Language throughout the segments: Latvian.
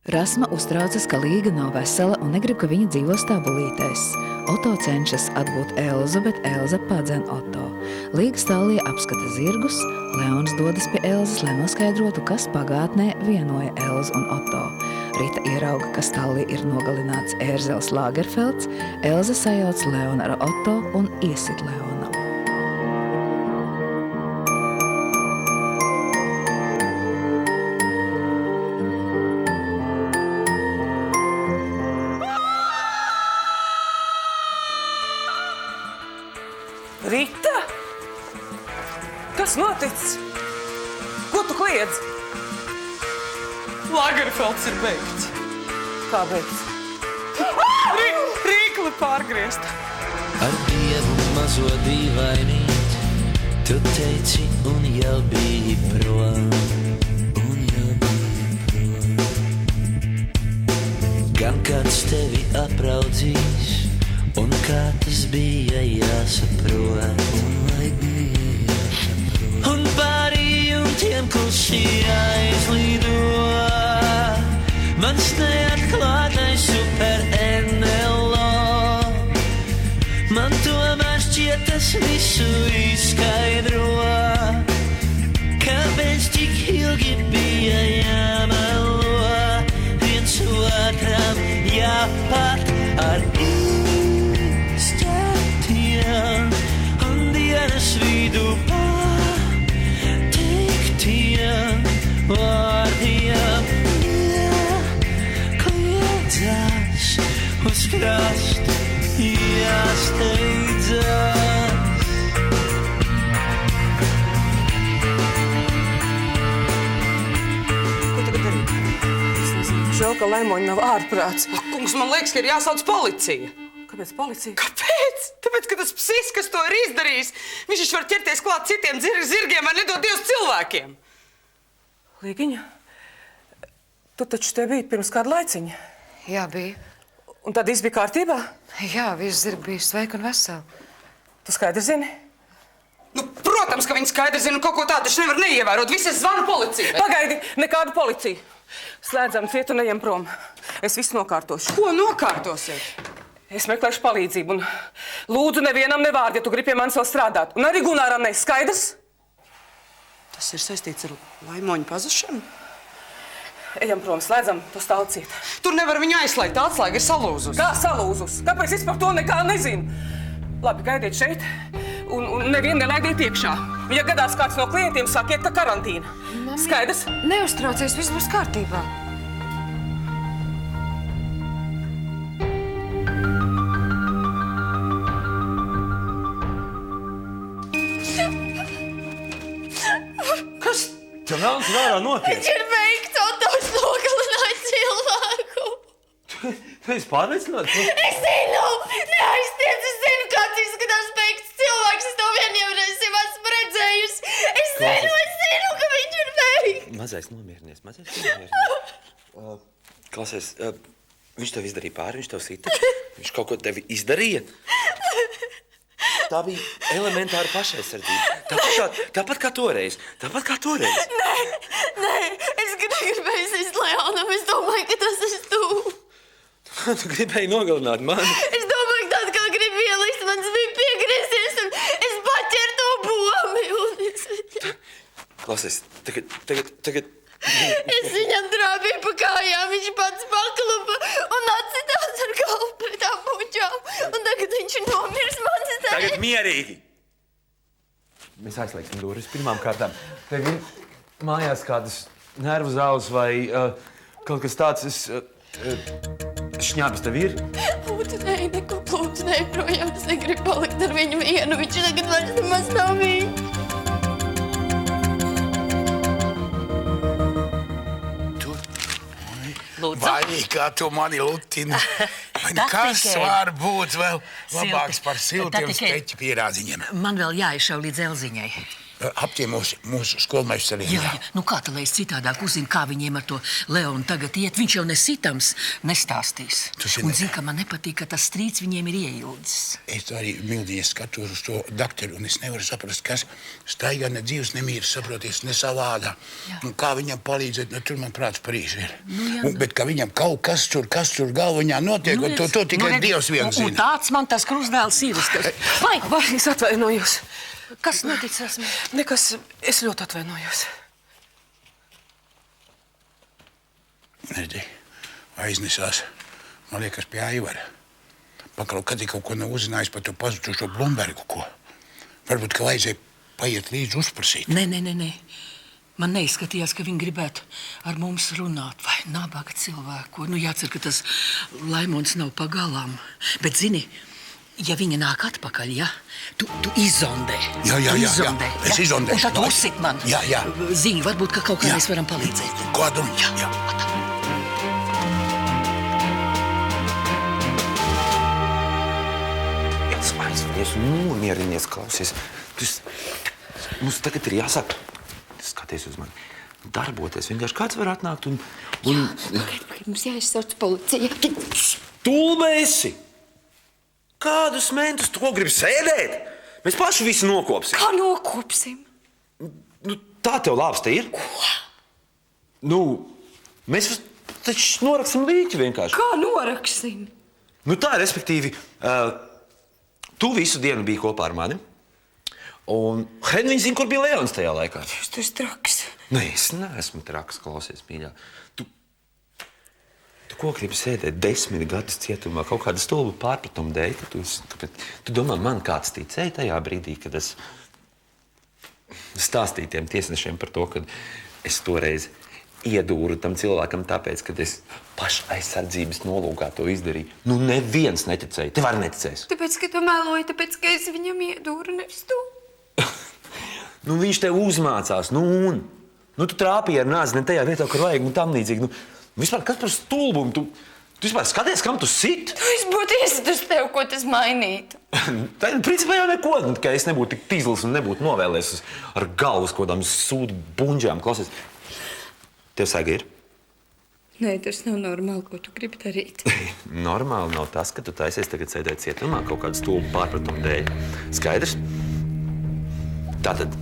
Rasma uztraucas, ka Līga nav vesela un negrib, ka viņa dzīvo stabulītēs. Oto cenšas atgūt Elzu, bet Elza padzen Oto. Līga stāvlī apskata zirgus, Leons dodas pie Elzas, lai noskaidrotu, kas pagātnē vienoja Elzu un Oto. Rita ierauga, ka stāvlī ir nogalināts Ērzels Lagerfelds, Elza sajauc Leonu ar Oto un iesit Leonam. Rita? Kas noticis? Ko tu kliedz? Lagerfelds ir beigts. Kā beigts? Rīkli pārgriezta. Ar Dievu mazo dīvainīt, tu teici un jau biji prom. Gan kāds tevi apraudzīs, un kā tas bija jāsaprot. Un pārī jumtiem klusi aizlido mans neatklātais super NLO. Man tomēr šķiet tas visu izskaidro, kāpēc tik ilgi bija jāmelo, viens otram jāpat ar un dienas vidu patiktiem vārdiem kliedzās uz krastu jāsteidzās. Ko tagad darīt? Es nezinu. Žēl, ka Leimoņa nav ārprāts. Kungs, man liekas, ka ir jāsauc policija. Kāpēc policija? Kāpēc? Tāpēc, ka tas psis, kas to ir izdarījis, viņš var ķerties klāt citiem zirgiem vai nedod Dievs cilvēkiem. Līgiņa, tu taču te biji pirms kāda laiciņa. Jā, bija. Un tad viss bija kārtībā? Jā, visi zirgi bija sveiki un veseli. Tu skaidri zini? Nu, protams, ka viņi skaidri zina, kaut ko tādu taču nevar neievērot. Visi es zvanu policijai. Pagaidi, nekādu policiju. Slēdzam cietu un ejam prom. Es visu nokārtošu. Ko nokārtosiet? Es meklēšu palīdzību un lūdzu nevienam nevārdu, ja tu gribi pie manis vēl strādāt. Un arī Gunāram neskaidrs? Tas ir saistīts ar Laimoņu pazušanu? Ejam prom, slēdzam to stāvciet. Tur nevar viņu aizslēgt, tā atslēga ir salūzus. Kā salūzus? Kāpēc es par to nekā nezinu? Labi, gaidiet šeit un nevienu nelaidiet iekšā. Ja gadās kāds no klientiem, sakiet, ka karantīna. Mami, skaidrs? Neuztraucies, viss būs kārtībā. Kas tev nāc vērā notiek? Viņš ir veikts, Otos nogalināja cilvēku. Tu esi pārliecināts? Es zinu, neaizstiedz, es zinu, kāds izskatās veikts cilvēks. Es to vienreiz esmu redzējusi. Es zinu, ka viņš ir veikts. Mazais nomierinies. Klausies, viņš tev izdarīja pāri, viņš tev sita. Viņš kaut ko tevi izdarīja. Tā bija elementāra pašaizsardzība. Tāpat kā toreiz. Nē, es gribēju sist Leonam. Es domāju, ka tas esi tu. Tu gribēji nogalināt mani? Es domāju, ka tāda kā gribi ielist, mans bija piegriezties, un es paķeru to bomi. Klausies, tagad... Es viņam trāpīju pa kājām, viņš pats paklupa un atsitās ar galvu pret tām puķām. Un tagad viņš ir nomirs mans dēļ. Tagad mierīgi! Mēs aizslēgsim durvis pirmām kārtām. Tev ir mājās kādas nervu zāles vai kaut kas tāds, šņābis tev ir? Lūdzu, nē, projām. Es negribu palikt ar viņu vienu. Viņš tagad vairs nemaz nav viņš. Vai kā tu mani lutini? Kas var būt vēl labāks par siltiem speķu pierādziņiem? Man vēl jāizšauj līdz Elziņai. apciemos mūsu skolmeistariem. Jā. Nu kā tā, lai es citādāk uzzinu, kā viņiem ar to Leonu tagad iet? Viņš jau nesitams nestāstīs. Un zinu, ka man nepatīk, ka tas strīds viņiem ir iejūdzis. Es arī mildiņi skatos uz to dakteru, un es nevaru saprast, kas staigā ne dzīves, ne mīras, saproties, ne savādā. Un kā viņam palīdzēt, tur man prāts Parīz ir. Bet ka viņam kaut kas tur galviņā notiek, un to tikai Dievs viens zina. Un tāds man tas krustdēls ir. Vai, es atvainojos. Kas noticis? Nekas, es ļoti atvainojos. Redzi, aiznesās, man liekas, pie Aivara. Paklau, kad kaut ko nav uzzinājis par to pazudušo Blumbergu, ko. Varbūt, ka vajadzēja paiet līdzi uzprasīt. Nē. Man neizskatījās, ka viņi gribētu ar mums runāt. Vai nabaga cilvēku. Nu, jācer, ka tas Laimons nav pagalām. Bet, zini, ja viņa nāk atpakaļ, ja? Tu izzondē. Jā. Es izzondēšu. Un tad tu uzsit man. Jā. Ziņu, varbūt, ka kaut kā mēs varam palīdzēt. Kādu? Jā. Aizvadies un nomierinies, klausies. Mums tagad ir jāsāk, skaties uz mani, darboties. Vienkārši kāds var atnākt un... Mums jāizsauc policija. Stulbe esi! Kādus mentus tu ko gribi sēdēt? Mēs paši visu nokopsim. Kā nokopsim? Nu, tā tev lāpsta ir? Ko? Nu, mēs taču noraksim līķi vienkārši. Kā noraksim? Nu tā, respektīvi, tu visu dienu biji kopā ar mani. Un Henviņš zina, kur bija Leons tajā laikā. Tu esi traks. Nē, es neesmu traks, klausies, mīļā. Tu ko gribi sēdēt 10 gadus cietumā, kaut kāda stulba pārpratuma dēļ? Tu domā, man kāds ticēja tajā brīdī, kad es stāstīju tiem tiesnešiem par to, ka es toreiz iedūru tam cilvēkam tāpēc, ka es pašaizsardzības nolūkā to izdarīju. Nu, neviens neticēja. Tev arī neticēs. Tāpēc, ka tu meloji, tāpēc, ka es viņam iedūru, nevis tu. Nu, viņš tev uzmācās, nu, tu trāpīji ar nāzi ne tajā vietā, kur vajag, un tam līdzīgi. Nu, vispār, kas par stulbumu? Tu vispār skaties, kam tu sit? Tu es būtu iesadus tev, ko tas mainītu. Tā, principā jau neko, ka es nebūtu tik tīzlis un nebūtu novēlēs ar galvu uz kodām sūdu buņģām. Klausies, tev sēga ir? Nē, tas nav normāli, ko tu gribi darīt. Normāli nav tas, ka tu taisies tagad sēdēt cietumā kaut kādu stulbu pārpratumu dēļ. Skaidrs? Tātad,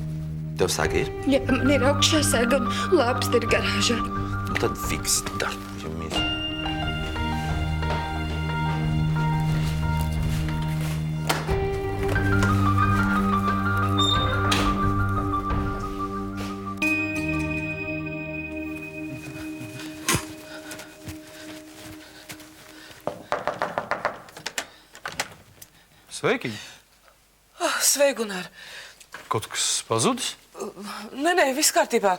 tev sēga ir? Jā, man ir augšā sēga un lāpsta ir garāžā. Nu, tad fiksi darbojamies. Sveiki! Sveiki, Gunār. Kaut kas pazudis? Nē, viss kārtībā.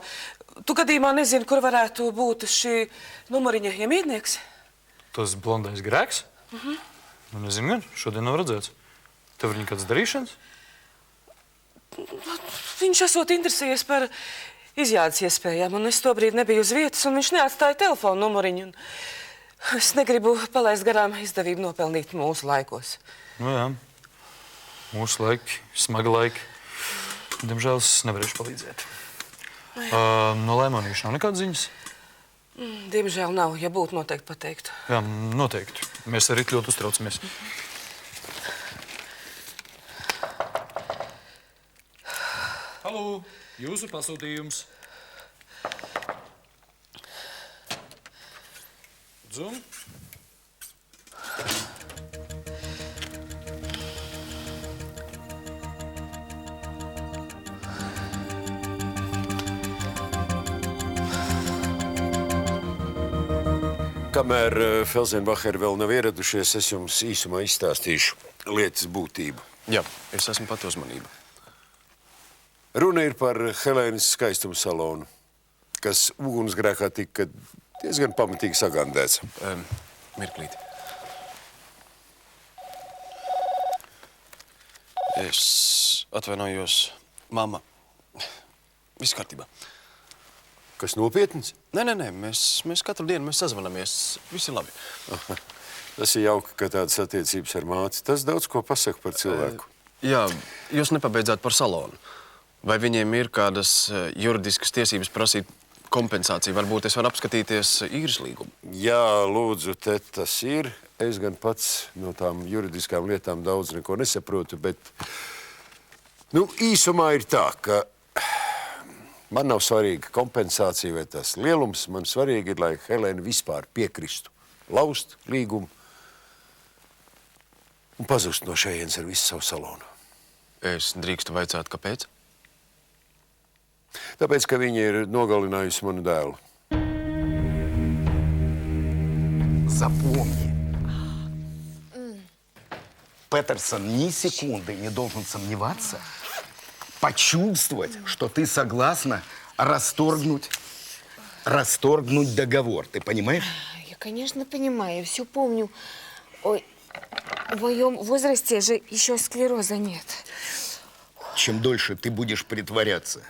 Tu gadījumā nezini, kur varētu būt šī numuriņa iemītnieks? Tas blondais grēks? Nu, nezinu gan, šodien nav redzēts. Tev ir kāds darīšanas? Viņš esot interesējies par izjādes iespējām, un es tobrīd nebiju uz vietas, un viņš neatstāja telefonu numuriņu. Es negribu palaist garām izdevību nopelnīt mūsu laikos. Nu jā, mūsu laiki, smagi laiki. Diemžēl es nevarēšu palīdzēt. No Laimonīša nav nekādas ziņas? Diemžēl nav, ja būtu noteikti pateiktu. Jā, noteikti. Mēs arī ļoti uztraucamies. Halo, jūsu pasūtījums. Dzum. Kamēr Felsenbacheri vēl nav ieradušies, es jums īsumā izstāstīšu lietas būtību. Jā, es esmu pat uzmanība. Runa ir par Helēnas skaistumu salonu, kas ugunsgrēkā tika diezgan pamatīgi sagandēts. Mirklīt. Es atvainojos, mamma. Viss kārtībā. Kas nopietns? Nē, mēs katru dienu sazvanamies. Viss ir labi. Aha. Tas ir jauki, ka tādas attiecības ar māci. Tas daudz ko pasaka par cilvēku. Jā, jūs nepabeidzāt par salonu. Vai viņiem ir kādas juridiskas tiesības prasīt kompensāciju? Varbūt es varu apskatīties īres līgumu? Jā, lūdzu, te tas ir. Es gan pats no tām juridiskām lietām daudz neko nesaprotu, bet īsumā ir tā, ka man nav svarīga kompensācija vai tas lielums. Man svarīgi ir, lai Helēna vispār piekristu laust līgumu un pazust no šejienes ar visu savu salonu. Es drīkstu vaicāt, kāpēc? Tāpēc, ka viņa ir nogalinājusi manu dēlu. Запомни, Петерсон ни секунды не должен сомневаться, почувствовать, что ты согласна расторгнуть договор. Ты понимаешь? Я, конечно, понимаю, я все помню. Ой, в моем возрасте же еще склероза нет. Чем дольше ты будешь притворяться,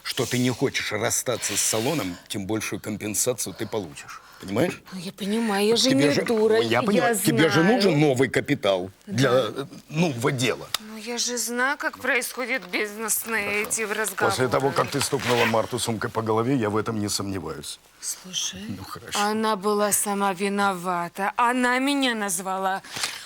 что ты не хочешь расстаться с салоном, тем большую компенсацию ты получишь. Понимаешь? Я понимаю, я же не дура. Я понимаю. Тебе же нужен новый капитал для нового дела. Ну, я же знаю, как происходит бизнес на эти разговоры. После того, как ты стукнула Марту сумкой по голове, я в этом не сомневаюсь. Слушай, Ну, хорошо. она была сама виновата. Она меня назвала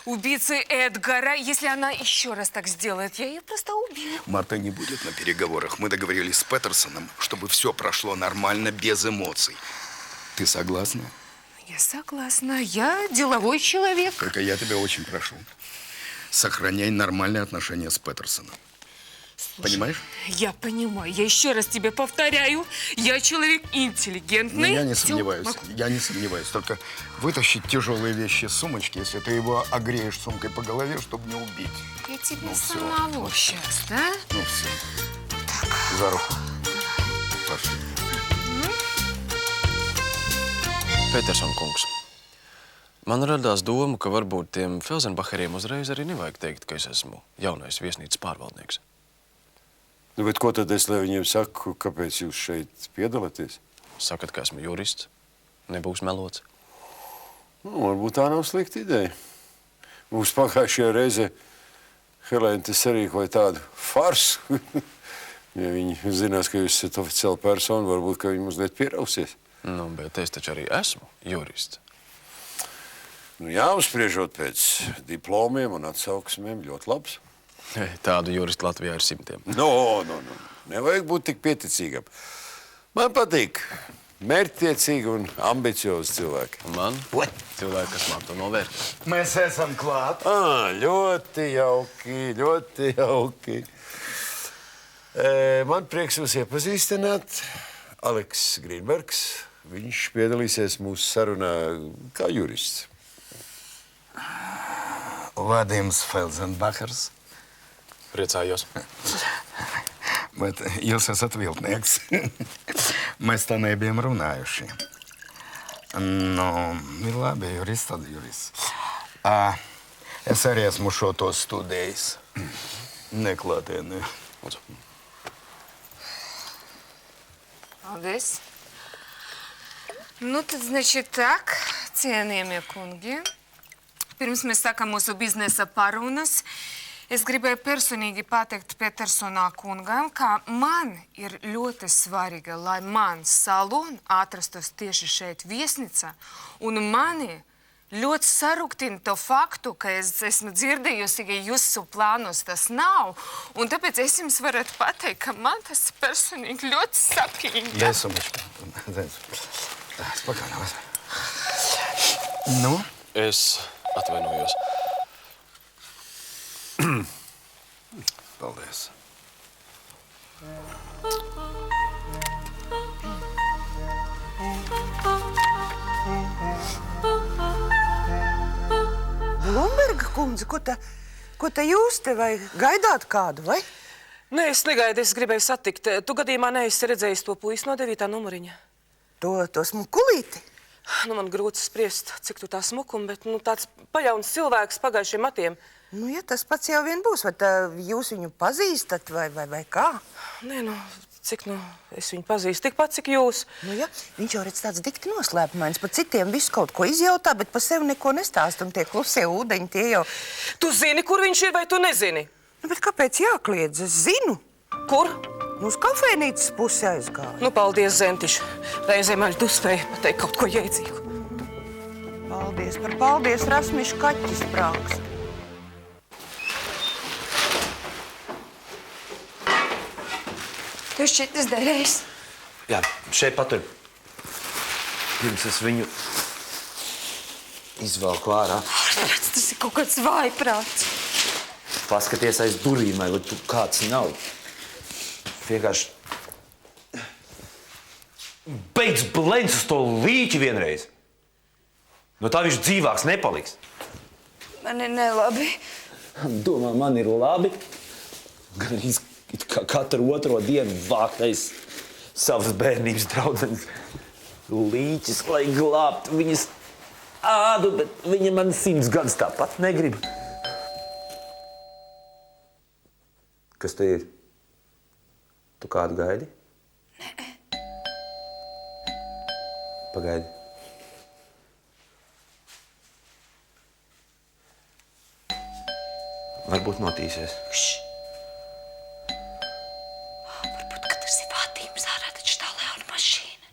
убийцей Эдгара. Если она еще раз так сделает, я ее просто убью. Марта не будет на переговорах. Мы договорились с Петерсоном, чтобы все прошло нормально, без эмоций. Ты согласна? Я согласна. Я деловой человек. Только я тебя очень прошу. Сохраняй нормальные отношения с Петерсоном. Слушай, понимаешь? Я понимаю. Я еще раз тебе повторяю. Я человек интеллигентный. Ну, я не Всё, сомневаюсь. могу. Я не сомневаюсь. Только вытащить тяжелые вещи из сумочки, если ты его огреешь сумкой по голове, чтобы не убить. Я тебе Ну, всё. самого сейчас, да? Ну все. За руку. Пошли. Peterson kungs, man radās doma, ka varbūt tiem Felsenbacheriem uzreiz arī nevajag teikt, ka es esmu jaunais viesnīcas pārvaldnieks. Bet ko tad es, lai viņiem saku, kāpēc jūs šeit piedalāties? Sakat, ka esmu jurists. Nebūs melots. Varbūt tā nav slikta ideja. Mums pagājušajā reize Helēna te sarīkoja tādu farsu. Ja viņi zinās, ka jūs esat oficiāla persona, varbūt, ka viņi mazliet pierausies. Nu, bet es taču arī esmu jurists. Jāuzspriežot pēc diplomiem un atsauksmēm ļoti labs. Tādu juristu Latvijā ir simtiem. No. Nevajag būt tik pieticīgam. Man patīk mērķtiecīgi un ambiciozi cilvēki. Man? Cilvēki, kas man to novērtē. Mēs esam klāt. Ļoti jauki, ļoti jauki. Man prieks jūs iepazīstināt. Aleks Grīnbergs. Viņš piedalīsies mūsu sarunā kā jurists. Vadims Felsenbachers. Priecājos. Bet jūs esat viltnieks. Mēs tā nebijam runājuši. Nu, ir labi, jurists, tad jurists. Es arī esmu šo to studējis. Neklātienē. Paldies. Nu, tad, значит, так, cienījamie kungi. Pirms mēs sākam mūsu biznesa parunas, es gribēju personīgi pateikt Petersonā kungam, ka man ir ļoti svarīgi, lai man salon atrastos tieši šeit viesnīcā, un mani ļoti sarūktina to faktu, ka es esmu dzirdējusi, ka jūsu plānos tas nav, un tāpēc es jums varat pateikt, ka man tas personīgi ļoti sapīgi. Дай сумочку. Спокойно. Nu? Es atvainojos. Paldies. Blumberga kundze, ko te jūs te vai gaidāt kādu, vai? Nē, es negaidu, es gribēju satikt. Tu gadījumā neesi redzējis to puisi no 9. numuriņa? To smukulīti? Nu, man grūti spriest, cik tu tā smukuma, bet tāds pajauns cilvēks pagājušiem matiem. Nu, ja tas pats jau vien būs, vai jūs viņu pazīstat, vai kā? Nē, cik es viņu pazīstu, tikpat, cik jūs. Nu, ja, viņš jau redz tāds dikti noslēpumains, par citiem visu kaut ko izjautā, bet par sevi neko nestāst, un tie klusie ūdeņi, tie jau... Tu zini, kur viņš ir, vai tu nezini? Nu, bet kāpēc jākliedz? Es zinu. Kur? Nu, uz kafejnīcas pusi aizgāja. Nu, paldies, Zentiš. Reizēm arī tu spēji pateikt kaut ko jēdzīgu. Paldies par paldies, Rasmiša kaķis prāks. Tu šķiet izdarījis. Jā, šeit patur. Pirms es viņu izvelku ārā. Tas ir kaut kāds vājprāts. Paskaties aiz durvīm, vai tur kāds nav. Vienkārši... Beidz blens uz to līķi vienreiz. No tā viņš dzīvāks nepaliks. Man ir nelabi. Domā, man ir labi. Gan arī kā katru otro dienu vāktais savas bērnības draudzenes līķis, lai glābtu viņas ādu, bet viņa man 100 gadus tāpat negrib. Kas te ir? Tu kādu gaidi? Nē. Pagaidi. Varbūt notīsies. Varbūt, ka tas ir Vātīms ārā, taču tā Leona mašīna.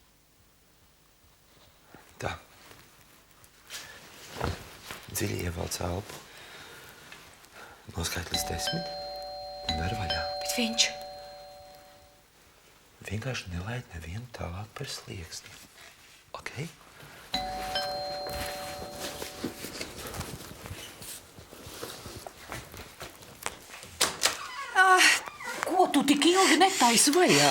Tā. Dziļi ievelc elpu. Noskait līdz 10 un ver vaļā. Bet viņš... Vienkārši nelaid nevienu tālāk par slieksni. Ok? Ko tu tik ilgi netaisi vaļā?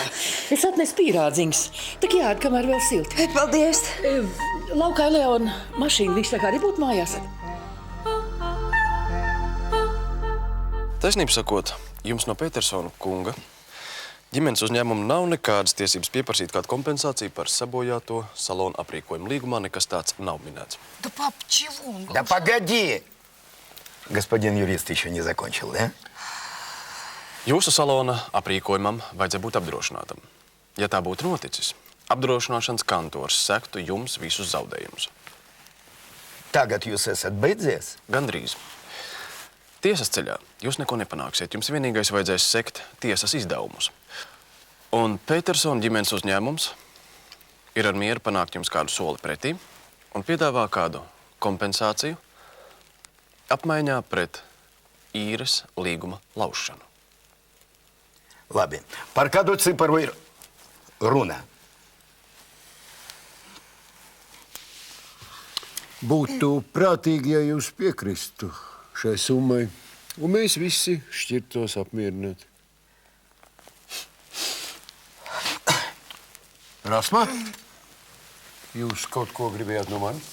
Es atnesu pīrādziņus. Tak jād, kamēr vēl silti. Paldies. Laukā Leona mašīna, viņš tā kā arī būtu mājās. Taisnību sakot, jums no Petersona kunga ģimenes uzņēmuma nav nekādas tiesības pieprasīt kādu kompensāciju par sabojāto salonu aprīkojumu. Līgumā nekas tāds nav minēts. Да пап, чего? Да погоди! Господин юрист еще не закончил, да? Jūsu salona aprīkojumam vajadzēja būt apdrošinātam. Ja tā būtu noticis, apdrošināšanas kantors sektu jums visus zaudējumus. Tagad jūs esat beidzies? Gandrīz. Tiesas ceļā jūs neko nepanāksiet. Jums vienīgais vajadzēs sekt tiesas izdevumus. Un Petersona ģimenes uzņēmums ir ar mieru panākt jums kādu soli pretī un piedāvā kādu kompensāciju apmaiņā pret īres līguma laušanu. Labi. Par kādu ciparu ir runa? Būtu prātīgi, ja jūs piekristu šai summai, un mēs visi šķirtos apmierināti. Rasma, jūs kaut ko gribējāt no manis?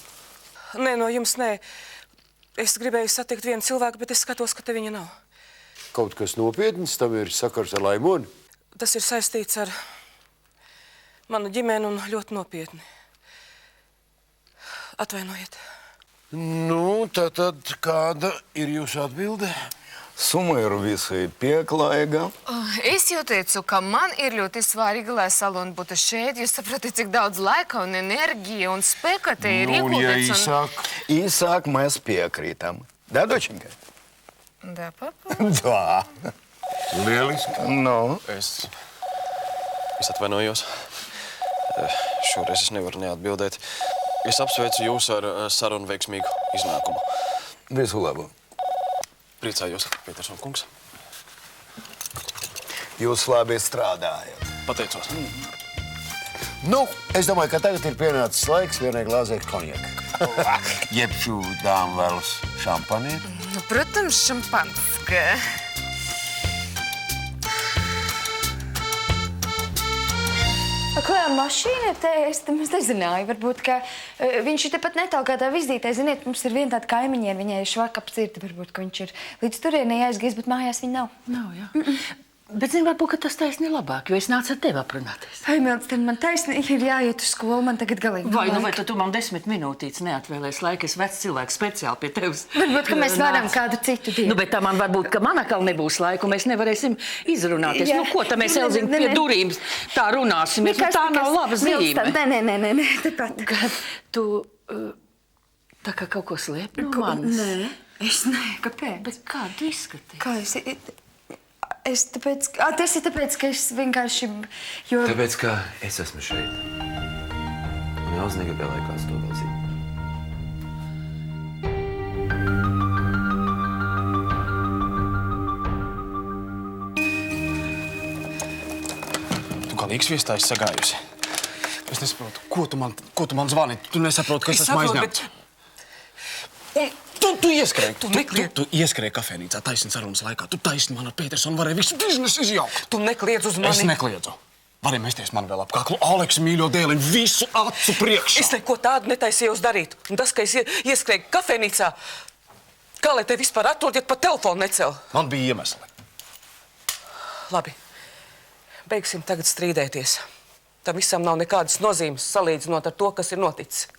Nē, no jums nē. Es gribēju satikt vienu cilvēku, bet es skatos, ka te viņa nav. Kaut kas nopietns, tam ir sakars ar Laimoni? Tas ir saistīts ar manu ģimeni un ļoti nopietni. Atvainojiet. Nu, tad kāda ir jūsu atbilde? Summa ir visai pieklājīga. Es jau teicu, ka man ir ļoti svarīgi, lai salona būtu šeit. Jūs saprotat, cik daudz laika un enerģija un spēka te ir ieguldīts. Īsāk mēs piekrītam. Da, dočenka? Da, papa? Da. Lieliski. Nu? Es atvainojos. Šoreiz es nevaru neatbildēt. Es apsveicu jūs ar sarunu veiksmīgu iznākumu. Visu labu. Priecājos, Petersona kungs. Jūs labi strādājat. Pateicos. Nu, es domāju, ka tagad ir pienācis laiks vienai glāzē konjaka. Jeb šū dāma vēlas šampanīti? Nu, protams, šampanska. Kā mašīna te, es nezināju, varbūt, ka viņš ir tepat netālu kā tā vizītē. Ziniet, mums ir viena tāda kaimiņiena, viņai ir švakaps cirti, varbūt, ka viņš ir līdz turienei aizgājis, bet mājās viņa nav. Nav, jā. Bet zini, varbūt, ka tas taisni labāk, jo es nācu ar tevi aprunāties. Ai, Milds, tad man taisni ir jāiet uz skolu, man tagad galīgi nav laika. Vai tu man 10 minūtītes neatvēlēs laika, es vecs cilvēks speciāli pie tevis. Varbūt, ka mēs varam kādu citu dienu. Nu, bet tā man varbūt, ka man atkal nebūs laika, un mēs nevarēsim izrunāties. Jā. Nu, ko tā mēs, Elziņ, pie durīm tā runāsimies? Nu, tā nav laba zīme. Nē, tepat. Kad tu tā kā kaut ko slēp no manis? Nē, es nē, kāpēc? Bet kā tu izskaties? Kā es... Tas ir tāpēc, ka es vienkārši... Jo... Tāpēc, ka es esmu šeit. Un Elza negribēja, lai kāds to vēl zina. Tu kā līgsviestā esi sagājusi. Es nesaprotu, ko tu man zvani? Tu nesaproti, ka es esmu aizņemts. Tu ieskrēji. Tu ieskrēji kafēnīcā taisni sarunas laikā. Tu taisni man ar Petersonu varēja visu biznesu izjaukt. Tu nekliedz uz mani. Es nekliedzu. Vari mesties man vēl ap kaklu. Aleksa mīļo dēliņu visu acu priekšā. Es neko tādu netaisījos darīt. Un tas, ka es ieskrēju kafēnīcā, kā lai te vispār atrod, ja tu pa telefonu necel? Man bija iemesli. Labi. Beigsim tagad strīdēties. Tam visam nav nekādas nozīmes salīdzinot ar to, kas ir noticis.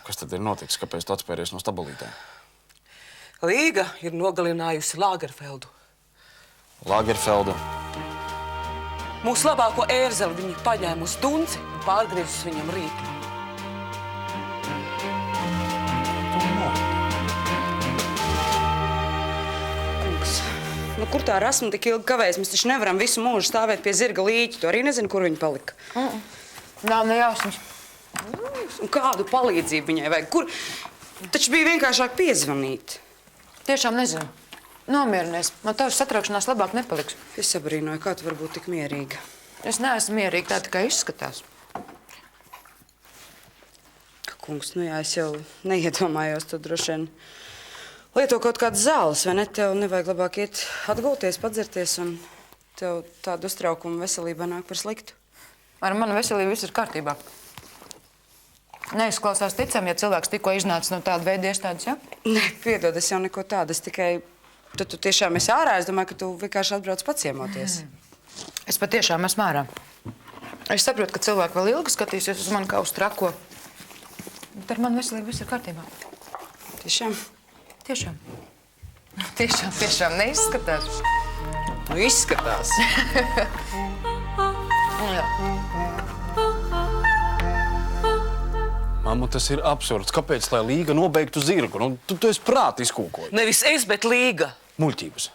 Kas tad ir noticis? Kāpēc tu atspēries no stabulītēm? Līga ir nogalinājusi Lagerfeldu. Lagerfeldu? Mūsu labāko ērzeli viņi paņēma uz dunci un pārgriezus viņam rīkli. Kungs, nu kur tā rasma tik ilgi kavējas? Mēs taču nevaram visu mūžu stāvēt pie zirga līķa. Tu arī nezini, kur viņi palika. Nav nejausmas. Un kādu palīdzību viņai vajag? Kur? Taču bija vienkāršāk piezvanīt. Tiešām nezinu. Nomierinies. Man tavas satraukšanās labāk nepaliks. Es sabrīnoju, kā tu var būt tik mierīga. Es neesmu mierīga, tā tikai izskatās. Kungs, nu jā, es jau neiedomājos, tu droši vien lieto kaut kādas zāles, vai ne? Tev nevajag labāk iet atgulties, padzerties, un tev tādu uztraukumu veselībā nāk par sliktu. Ar manu veselību viss ir kārtībā. Neizklausās ticam, ja cilvēks tikko iznāca no tāda veida iestādes, ja? Nē, piedod, es jau neko tādu, es tikai... Tad tu tiešām esi ārā, es domāju, ka tu vienkārši atbrauc paciemoties. Es patiešām esmu ārā. Es saprotu, ka cilvēki vēl ilgi skatīsies uz mani kā uz trako. Bet ar manu veselību viss ir kārtībā. Tiešām? Tiešām. Tiešām neizskatās. Nu, izskatās. Jā. Mamma, tas ir absurds. Kāpēc, lai Līga nobeigtu zirgu? Nu, tu esi prāti izkūkoji. Nevis es, bet Līga. Muļķības.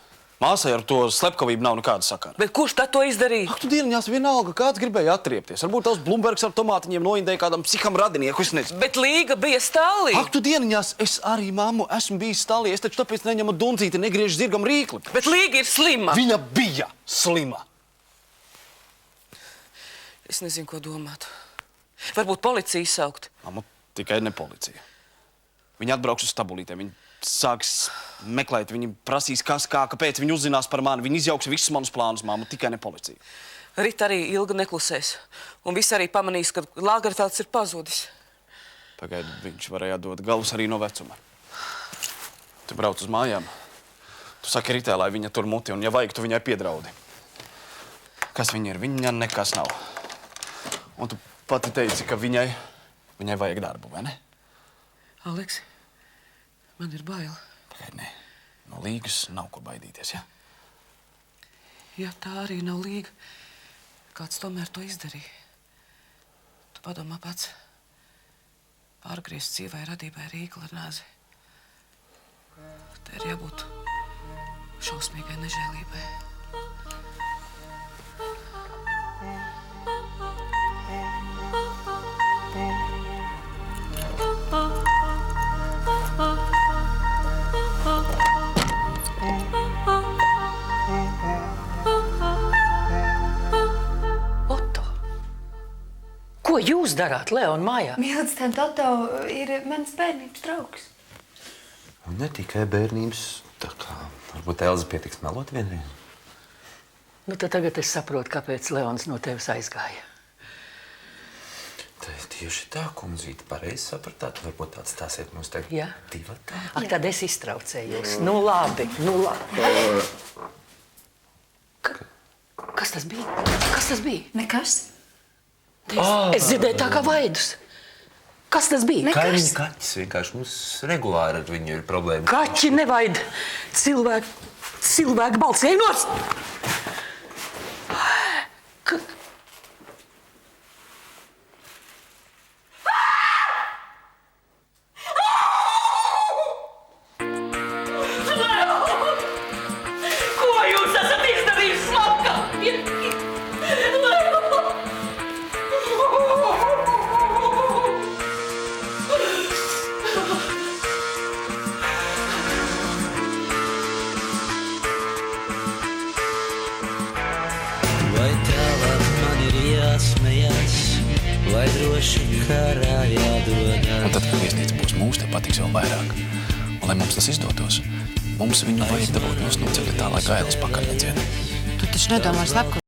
Māsai ar to slepkavību nav nekāda sakara. Bet kurš tad to izdarīja? Ak, tu dieniņās vienalga, kāds gribēja atriepties. Varbūt tavs Blumbergs ar tomātiņiem noindēja kādam psiham radinieku, es nezinu. Bet Līga bija stālī. Ak, tu dieniņās, es arī, mammu, esmu bijis stālī. Es taču tāpēc neņemu duncīti, negriežu zirgam rīkli. Bet Līga ir slima. Viņa bija slima. Es nezinu, ko domāt. Varbūt policiju izsaukt. Mammu, tikai ne policija. Viņi atbrauks uz stabulītēm. Viņi sāks meklēt, viņi prasīs, kas, kā, kāpēc. Viņi uzzinās par mani. Viņi izjauks visus manus plānus, mammu, tikai ne policija. Rita arī ilgi neklusēs. Un visi arī pamanīs, ka Lagerfelds ir pazudis. Pagaidi, viņš varēja dot galvas arī no vecuma. Tu brauc uz mājām. Tu saki Ritē, lai viņa tur muti, un ja vajag, tu viņai piedraudi. Kas viņa ir? Viņa nekas nav. Un tu pati teici, ka viņai vajag darbu, vai ne? Aleks, man ir bail. Pagaid, nē. No Līgas nav ko baidīties, ja? Ja tā arī nav Līga, kāds tomēr to izdarīja. Tu padomā pats. Pārgriezt dzīvai radībai rīkli ar nāzi. Te ir jābūt šausmīgai nežēlībai. Ko jūs darāt, Leona mājā? Mīlestības Toto ir mans bērnības draugs. Un ne tikai bērnības, tā kā varbūt Elza pietiks melot vienreiz. Nu, tad tagad es saprotu, kāpēc Leons no tevis aizgāja. Tā ir tieši tā, kundzīte, pareizi sapratāt. Varbūt atstāsiet mums tagad divatā. Ak, tad es iztraucējos. Nu labi, nu labi. Kas tas bija? Kas tas bija? Nekas. Es dzirdēju tā kā vaidus. Kas tas bija? Kaimiņu kaķis vienkārši mums regulāri ar viņu ir problēma. Kaķi nevaid. Cilvēku balss. Ej nost! Ko jūs esat Un tad, kad viesnīca būs mūsu, te patiks vēl vairāk. Un, lai mums tas izdotos, mums viņu vajag dabūt nos no ceļa tā, lai gailis pakaļ nedzied. Tu taču nedomā slepkavību.